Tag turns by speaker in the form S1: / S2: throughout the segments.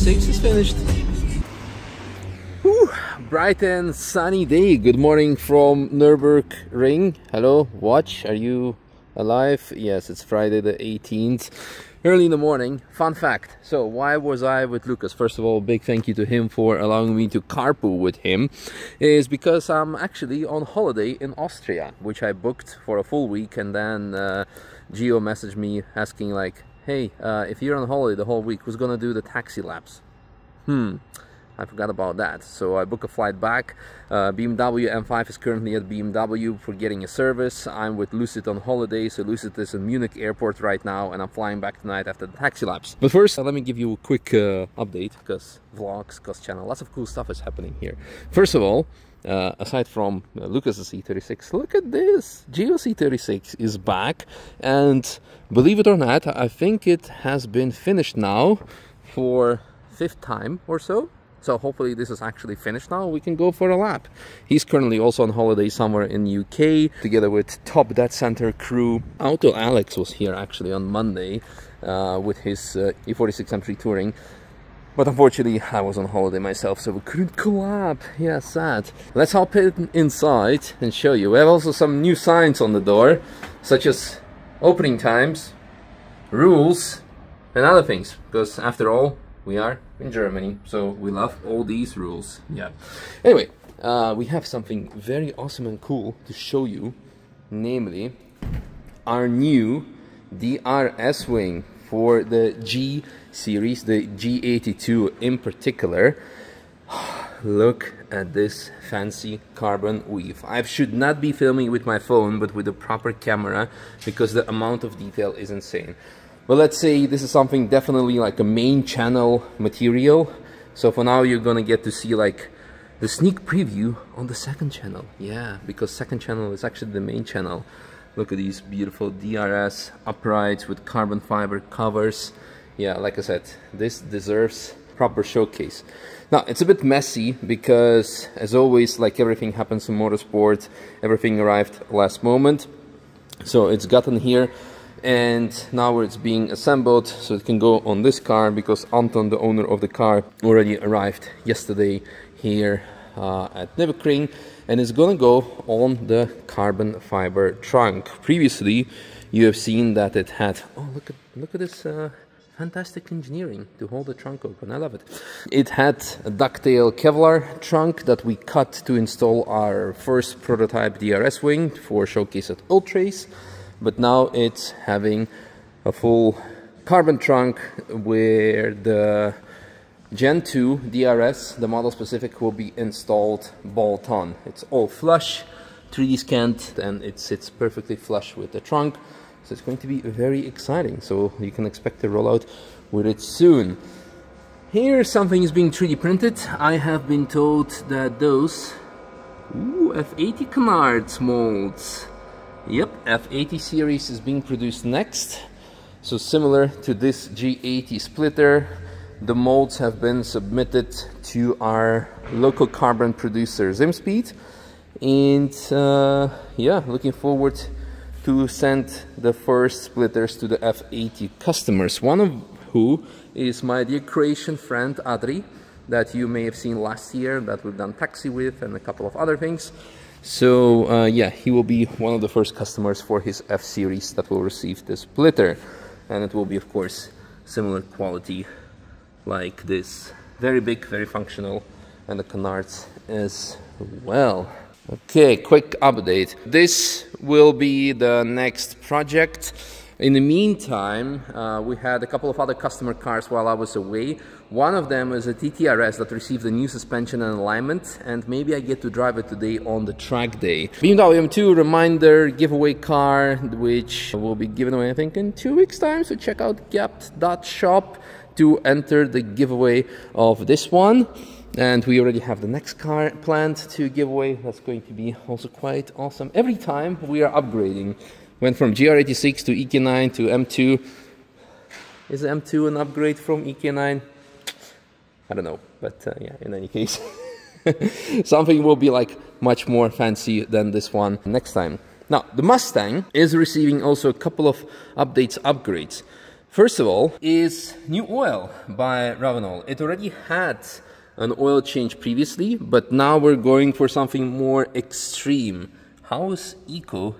S1: GR86 is finished. Whew, bright and sunny day. Good morning from Nürburgring. Hello, watch. Are you alive? Yes, it's Friday the 18th. Early in the morning. Fun fact. So why was I with Lucas? First of all, big thank you to him for allowing me to carpool with him. Is because I'm actually on holiday in Austria, which I booked for a full week, and then Gio messaged me asking like, hey, if you're on holiday the whole week, who's gonna do the taxi laps? I forgot about that. So I booked a flight back. BMW M5 is currently at BMW for getting a service. I'm with Lucid on holiday, so Lucid is in Munich airport right now, and I'm flying back tonight after the taxi laps. But first, let me give you a quick update, because vlogs, because channel, lots of cool stuff is happening here. First of all, aside from Lucas's E36, look at this! Gio's E36 is back, and believe it or not, I think it has been finished now for 5th time or so. So hopefully this is actually finished now. We can go for a lap. He's currently also on holiday somewhere in UK, together with top Dead Center crew. Auto Alex was here actually on Monday with his E46 M3 Touring. But unfortunately, I was on holiday myself, so we couldn't collab. Yeah, sad. Let's hop inside and show you. We have also some new signs on the door, such as opening times, rules, and other things. Because after all, we are in Germany, so we love all these rules. Yeah. Anyway, we have something very awesome and cool to show you, namely our new DRS wing for the G series, the G82 in particular. Look at this fancy carbon weave. I should not be filming with my phone, but with a proper camera, because the amount of detail is insane. But let's say this is something definitely like a main channel material. So for now you're gonna get to see like the sneak preview on the second channel. Yeah, because second channel is actually the main channel. Look at these beautiful DRS uprights with carbon fiber covers. Yeah, like I said, this deserves proper showcase. Now, it's a bit messy because, as always, like everything happens in motorsport, everything arrived last moment. So it's gotten here, and now it's being assembled so it can go on this car, because Anton, the owner of the car, already arrived yesterday here at Nürburgring, and it's gonna go on the carbon fiber trunk. Previously, you have seen that it had, oh, look at this fantastic engineering to hold the trunk open. I love it. It had a ducktail Kevlar trunk that we cut to install our first prototype DRS wing for showcase at Ultrace. But now it's having a full carbon trunk where the Gen 2 DRS, the model specific, will be installed bolt on. It's all flush, 3D scanned, and it sits perfectly flush with the trunk. So it's going to be very exciting. So you can expect a rollout with it soon. Here something is being 3D printed. I have been told that those F80 canards molds. Yep, F80 series is being produced next. So similar to this G80 splitter, the molds have been submitted to our local carbon producer Zimspeed. And yeah, looking forward to send the first splitters to the F80 customers. One of who is my dear Croatian friend Adri, that you may have seen last year, that we've done taxi with and a couple of other things. So yeah, he will be one of the first customers for his F series that will receive this splitter, and it will be of course similar quality like this. Very big, very functional, and the canards as well. Okay, quick update. This will be the next project. In the meantime, we had a couple of other customer cars while I was away. One of them is a TTRS that received a new suspension and alignment, and maybe I get to drive it today on the track day. BMW M2 reminder giveaway car, which will be given away I think in 2 weeks time, so check out gapt.shop to enter the giveaway of this one. And we already have the next car planned to give away. That's going to be also quite awesome. Every time we are upgrading. Went from GR86 to EK9 to M2. Is M2 an upgrade from EK9? I don't know, but yeah, in any case. Something will be like much more fancy than this one next time. Now, the Mustang is receiving also a couple of updates, upgrades. First of all is new oil by Ravenol. It already had an oil change previously, but now we're going for something more extreme. How is Eco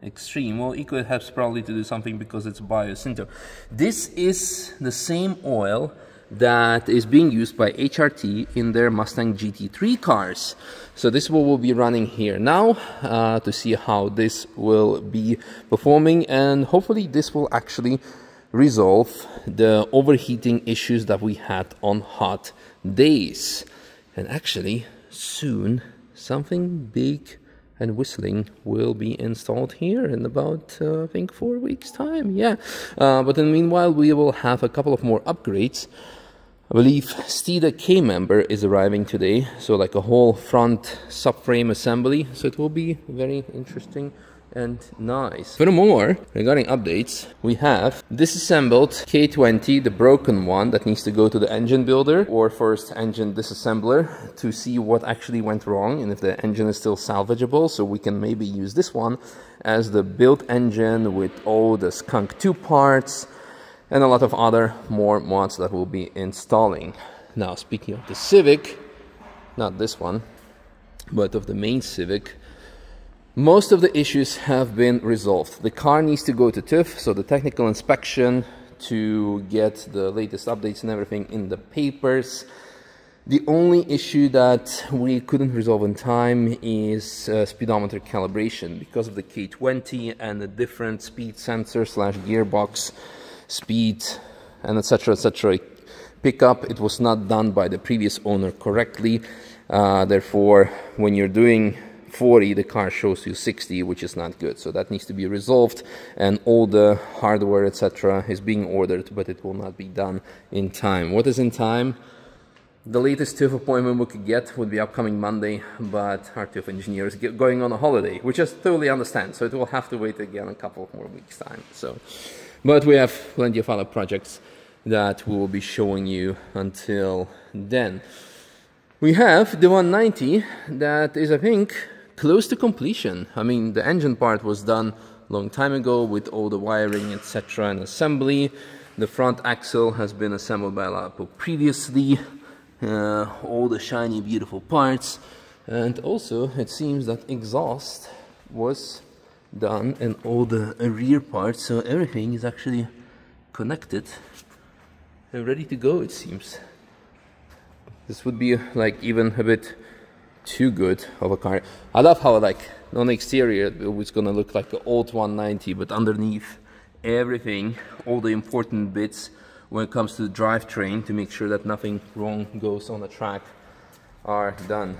S1: extreme? Well, Eco has probably to do something because it's Bio-Synto. This is the same oil that is being used by HRT in their Mustang GT3 cars. So this will be running here now to see how this will be performing, and hopefully this will actually resolve the overheating issues that we had on hot days. And actually soon something big and whistling will be installed here in about I think 4 weeks time. Yeah, but in the meanwhile we will have a couple of more upgrades. I believe Steeda K member is arriving today, so like a whole front subframe assembly, so it will be very interesting and nice. Furthermore, regarding updates, we have disassembled K20, the broken one that needs to go to the engine builder or first engine disassembler to see what actually went wrong and if the engine is still salvageable, so we can maybe use this one as the built engine with all the Skunk 2 parts and a lot of other more mods that we'll be installing. Now, speaking of the Civic, not this one, but of the main Civic, most of the issues have been resolved. The car needs to go to TÜV, so the technical inspection, to get the latest updates and everything in the papers. The only issue that we couldn't resolve in time is speedometer calibration because of the K20 and the different speed sensor slash gearbox speed and etc pickup. It was not done by the previous owner correctly, therefore when you're doing 40 the car shows you 60, which is not good, so that needs to be resolved, and all the hardware etc is being ordered, but it will not be done in time. What is in time? The latest TÜV appointment we could get would be upcoming Monday, but our TÜV engineer is going on a holiday, which I totally understand, so it will have to wait again a couple of more weeks time. So but we have plenty of other projects that we will be showing you until then. We have the 190 that is, I think, close to completion. I mean, the engine part was done a long time ago with all the wiring, etc. and assembly. The front axle has been assembled by Lapo previously. All the shiny, beautiful parts. And also, it seems that exhaust was done and all the rear parts, so everything is actually connected and ready to go, it seems. This would be like even a bit too good of a car. I love how like on the exterior it's gonna look like the old 190, but underneath everything, all the important bits when it comes to the drivetrain to make sure that nothing wrong goes on the track are done.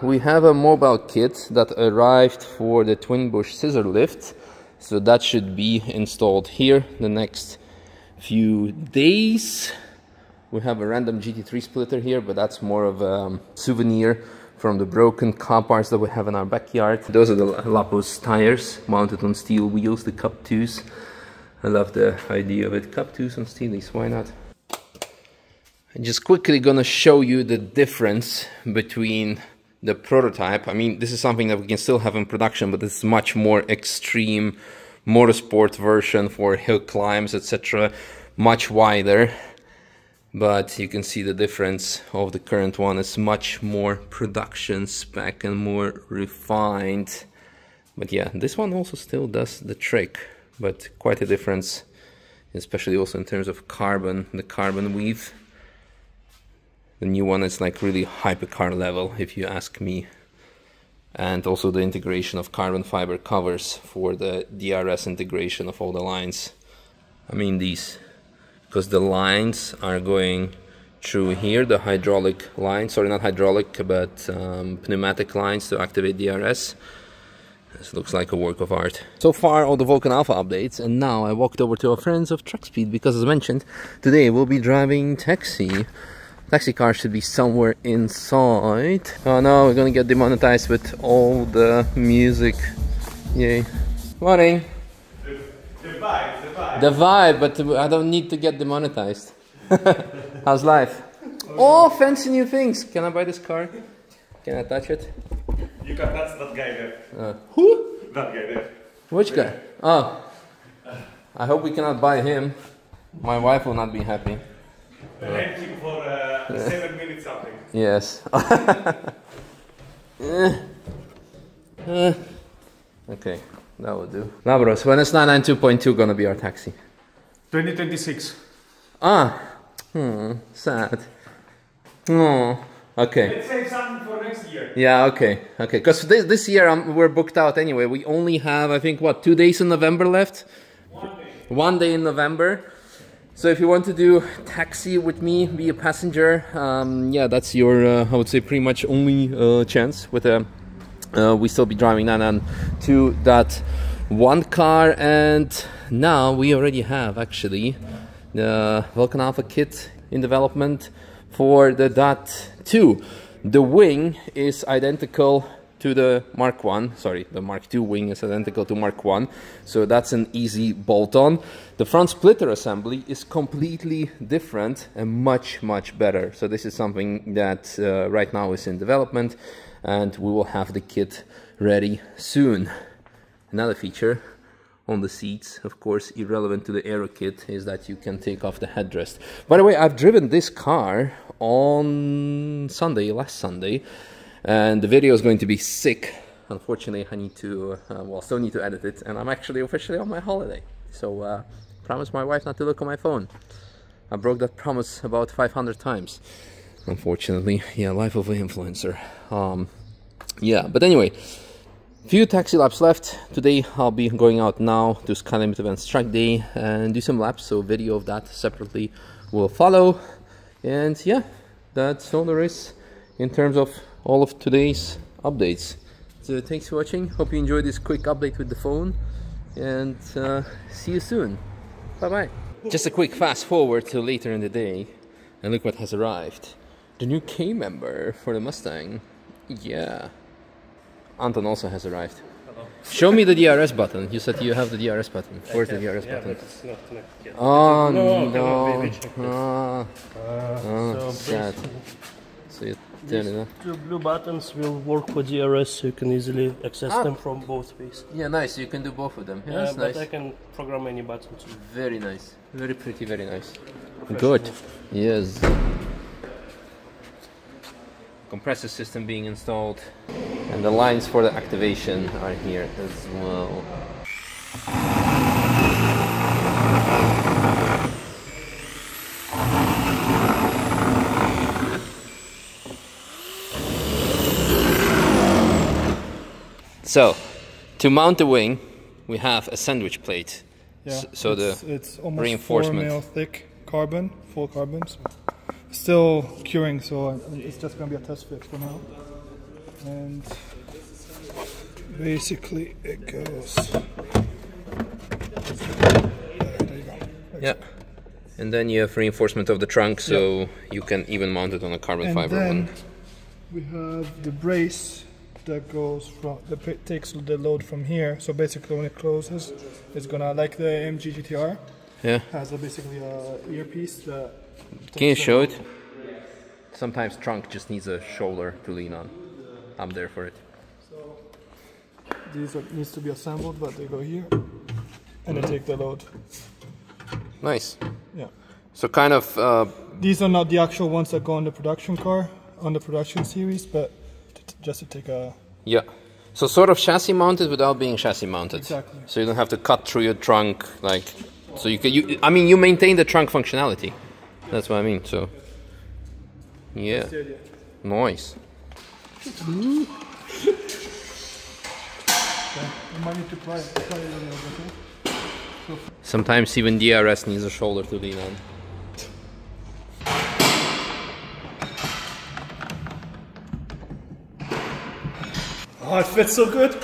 S1: We have a mobile kit that arrived for the twin bush scissor lift, so that should be installed here the next few days. We have a random GT3 splitter here, but that's more of a souvenir from the broken car parts that we have in our backyard. Those are the Lapos tires mounted on steel wheels, the Cup 2s. I love the idea of it. Cup 2s on steelies, why not? I'm just quickly gonna show you the difference between the prototype. I mean, this is something that we can still have in production, but this is much more extreme motorsport version for hill climbs, etc. Much wider, but you can see the difference of the current one is much more production spec and more refined. But yeah, this one also still does the trick, but quite a difference, especially also in terms of carbon, the carbon weave. The new one is like really hypercar level, if you ask me. And also the integration of carbon fiber covers for the DRS integration of all the lines. I mean these, because the lines are going through here, the hydraulic lines, sorry, not hydraulic, but pneumatic lines to activate DRS. This looks like a work of art. So far all the Vulcan Alpha updates, and now I walked over to our friends of Truck Speed because, as mentioned, today we'll be driving taxi. Taxi car should be somewhere inside. Oh no, we're gonna get demonetized with all the music. Yay. Morning. The vibe, but I don't need to get demonetized. How's life? Oh, fancy new things. Can I buy this car? Can I touch it?
S2: You can touch that guy there.
S1: Who?
S2: That guy there.
S1: Which guy? Oh. I hope we cannot buy him. My wife will not be happy.
S2: Thank you for 7 minutes something.
S1: Yes. Okay, that will do. Now, bros, when is 992.2 gonna be our taxi?
S2: 2026.
S1: Sad. Oh, okay.
S2: Let's save something for next year.
S1: Yeah, okay. Because this year we're booked out anyway. We only have, I think, what, 2 days in November left?
S2: 1 day.
S1: 1 day in November. So if you want to do taxi with me, be a passenger, yeah, that's your, I would say, pretty much only chance. With we still be driving 992.1 car, and now we already have actually the Vulcan Alpha kit in development for the .2. The wing is identical to the Mark 1, sorry, the Mark 2 wing is identical to Mark 1, so that's an easy bolt-on. The front splitter assembly is completely different and much better. So this is something that right now is in development, and we will have the kit ready soon. Another feature on the seats, of course irrelevant to the Aero kit, is that you can take off the headrest. By the way, I've driven this car on Sunday, last Sunday, and the video is going to be sick. Unfortunately, I need to, well, still need to edit it, and I'm actually officially on my holiday. So, promise my wife not to look on my phone. I broke that promise about 500 times. Unfortunately, yeah, life of an influencer. Yeah, but anyway, few taxi laps left. Today I'll be going out now to Sky Limit Events track day and do some laps, so video of that separately will follow. And yeah, that's all there is in terms of all of today's updates. So thanks for watching, hope you enjoyed this quick update with the phone, and see you soon. Bye bye. Just a quick fast forward to later in the day, and look what has arrived. The new K member for the Mustang. Yeah. Anton also has arrived.
S3: Hello.
S1: Show me the DRS button. You said you have the DRS button. Where's the DRS
S3: yeah,
S1: button?
S3: But it's not connected yet.
S1: Oh
S3: no.
S1: no.
S3: So
S1: Sad. So you turn it on.
S3: two blue buttons will work for DRS, so you can easily access them from both ways.
S1: Yeah, nice. You can do both of them. Yeah, that's
S3: but
S1: nice.
S3: I can program any button too.
S1: Very nice. Very pretty, very nice. Good. Yes. Compressor system being installed, and the lines for the activation are here as well. So, to mount the wing, we have a sandwich plate.
S4: Yeah,
S1: So
S4: it's almost
S1: reinforcement.
S4: 4 mil thick carbon, full carbon. So still curing, so it's just gonna be a test fit for now. And basically it goes. There you go.
S1: Yeah. And then you have reinforcement of the trunk, so you can even mount it on a carbon
S4: And
S1: fiber
S4: then
S1: one.
S4: we have the brace that goes from takes the load from here. So basically, when it closes, it's gonna, like the MG GTR,
S1: Yeah.
S4: has basically a earpiece that.
S1: Can you
S4: takes the
S1: show
S4: load.
S1: it? Sometimes trunk just needs a shoulder to lean on. I'm there for it.
S4: These needs to be assembled, but they go here, and they take the load.
S1: Nice.
S4: Yeah.
S1: So kind of,
S4: These are not the actual ones that go on the production car, on the production series, but just to take a.
S1: yeah. So sort of chassis mounted without being chassis mounted.
S4: Exactly.
S1: So you don't have to cut through your trunk, like, so you can, I mean, you maintain the trunk functionality. That's what I mean, so. Yeah.
S4: The idea.
S1: Nice.
S4: You might need to try it a little bit. Okay?
S1: Sometimes even DRS needs a shoulder to lean on.
S4: Oh, it fits so good.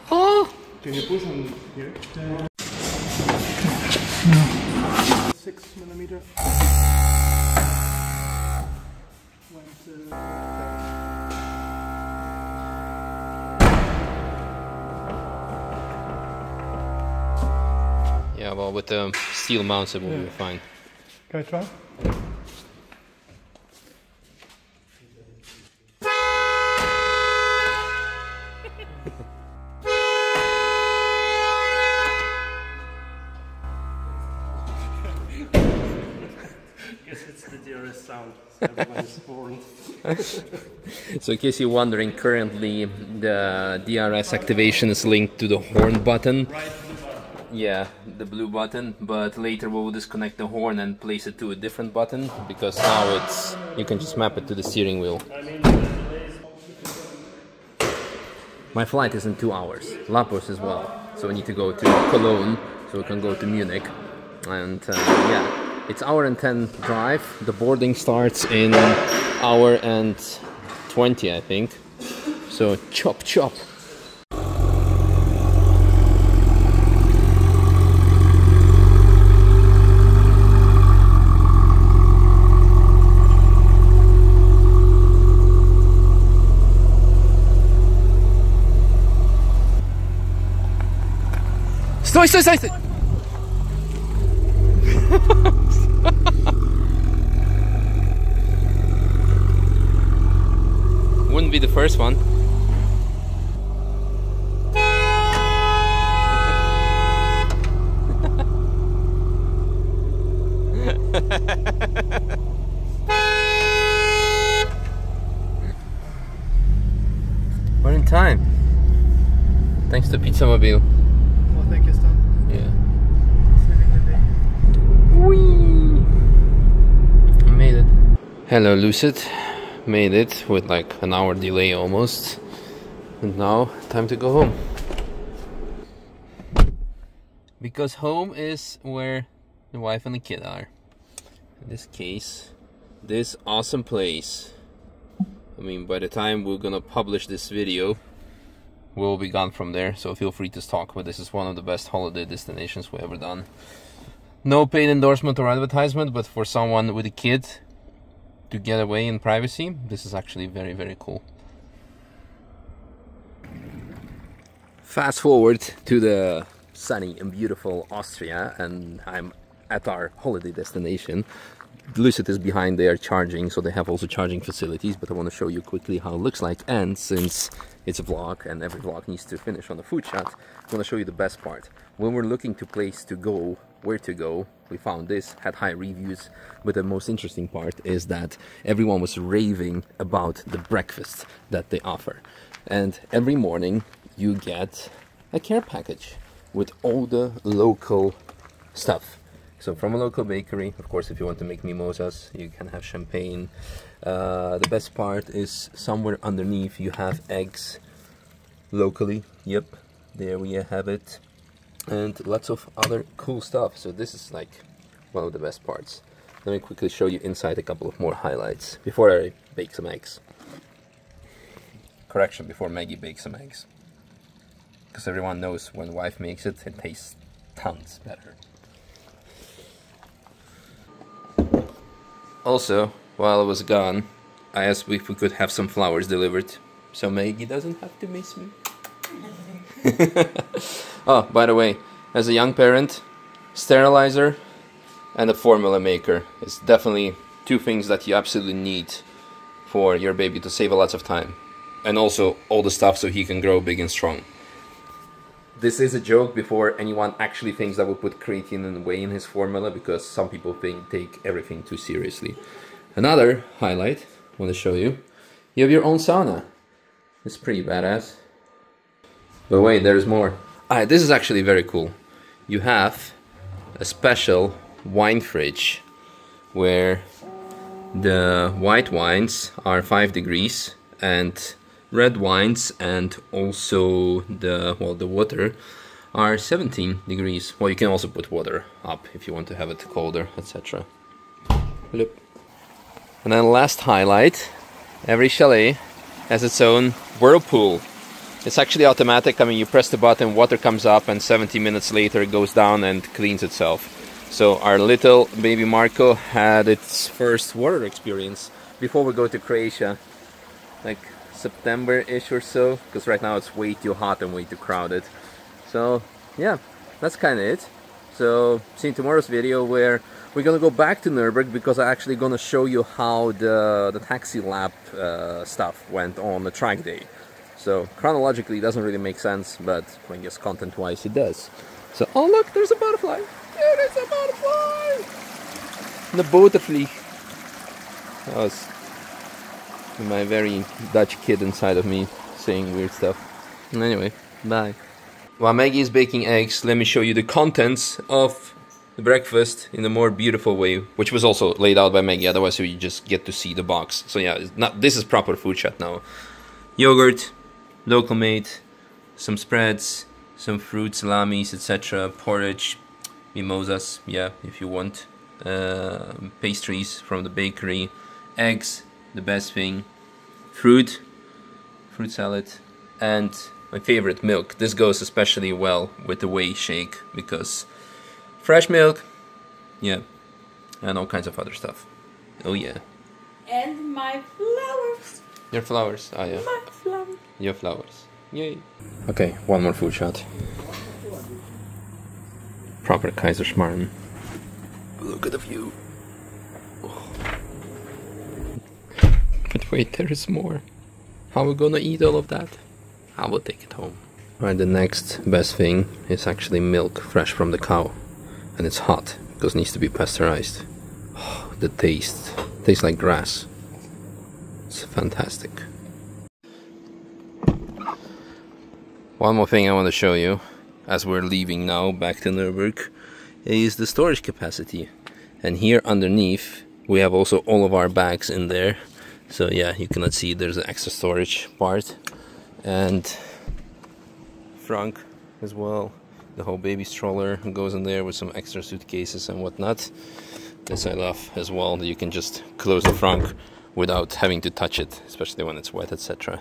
S1: Oh.
S4: Can you push on here? 6 millimeter.
S1: Yeah, well, with the steel mounts it will be fine.
S4: Can I try?
S3: best sound. Everyone is born.
S1: So in case you're wondering, currently the DRS activation is linked to the horn button.
S3: Right blue button.
S1: Yeah, the blue button, but later we will disconnect the horn and place it to a different button, because now it's, you can just map it to the steering wheel.
S3: I mean, the delays.
S1: My flight is in 2 hours, Lapos as well, so we need to go to Cologne, so we can go to Munich, and yeah, it's hour and 10 drive. The boarding starts in hour and 20, I think, so chop chop. Stój, stój, stój, stój! Wouldn't be the first one. We're in time. Thanks to Pizza Mobile.
S4: Well, thank you, Stan.
S1: Yeah.
S4: Saving the day.
S1: Whee! I made it. Hello, Lucid. Made it with like an hour delay almost. And now, time to go home. Because home is where the wife and the kid are. In this case, this awesome place. I mean, by the time we're gonna publish this video, we'll be gone from there, so feel free to stalk, but this is one of the best holiday destinations we've ever done. No paid endorsement or advertisement, but for someone with a kid to get away in privacy, this is actually very, very cool. Fast forward to the sunny and beautiful Austria, and I'm at our holiday destination. Lucid is behind there charging, so they have also charging facilities, but I want to show you quickly how it looks like. And since it's a vlog and every vlog needs to finish on a food shot, I want to show you the best part. When we're looking to place to go, where to go, we found this, had high reviews, but the most interesting part is that everyone was raving about the breakfast that they offer. And every morning you get a care package with all the local stuff. So from a local bakery, of course, if you want to make mimosas, you can have champagne. The best part is somewhere underneath you have eggs locally. Yep, there we have it. And lots of other cool stuff. So this is like one of the best parts. Let me quickly show you inside a couple of more highlights before I bake some eggs. Correction, before Maggie bakes some eggs. Because everyone knows when wife makes it, it tastes tons better. Also, while I was gone, I asked if we could have some flowers delivered, so Maggie doesn't have to miss me. Oh, by the way, as a young parent, sterilizer and a formula maker is definitely two things that you absolutely need for your baby to save a lot of time. And also all the stuff so he can grow big and strong. This is a joke before anyone actually thinks that we put creatine and whey in his formula, because some people take everything too seriously. Another highlight I want to show you. You have your own sauna. It's pretty badass. But wait, there's more. This is actually very cool. You have a special wine fridge where the white wines are 5 degrees and red wines and also the water are 17 degrees. Well, you can also put water up if you want to have it colder, etc. Look. And then last highlight, every chalet has its own whirlpool. It's actually automatic. I mean, you press the button, water comes up, and 70 minutes later it goes down and cleans itself. So our little baby Marco had its first water experience before we go to Croatia, like September-ish or so, because right now it's way too hot and way too crowded. So yeah, that's kind of it. So see you in tomorrow's video, where we're gonna go back to Nürburgring, because I'm actually gonna show you how the taxi lap stuff went on the track day. So chronologically it doesn't really make sense, but I guess content-wise it does. So, oh look, there's a butterfly! There is a butterfly! The butterfly! That was my very Dutch kid inside of me saying weird stuff. Anyway, bye. While Maggie is baking eggs, let me show you the contents of the breakfast in a more beautiful way, which was also laid out by Maggie, otherwise you just get to see the box. So yeah, this is proper food chat now. Yogurt, local made, some spreads, some fruit, salamis, etc. Porridge, mimosas, yeah, if you want. Pastries from the bakery, eggs, the best thing, fruit salad, and my favorite, milk. This goes especially well with the whey shake because fresh milk, yeah, and all kinds of other stuff. Oh yeah.
S5: And my flowers.
S1: Your flowers, oh yeah.
S5: My flowers.
S1: Your flowers, yay. Okay, one more food shot. Proper Kaiserschmarrn. Look at the view. Oh. But wait, there is more. How are we gonna eat all of that? I will take it home. Alright, the next best thing is actually milk fresh from the cow. And it's hot, because it needs to be pasteurized. Oh, the taste. Tastes like grass. It's fantastic. One more thing I want to show you, as we're leaving now back to Nuremberg, is the storage capacity. And here underneath, we have also all of our bags in there. So yeah, you cannot see there's an extra storage part. And Frank as well, the whole baby stroller goes in there with some extra suitcases and whatnot. This I love as well, that you can just close the frunk without having to touch it, especially when it's wet, etc.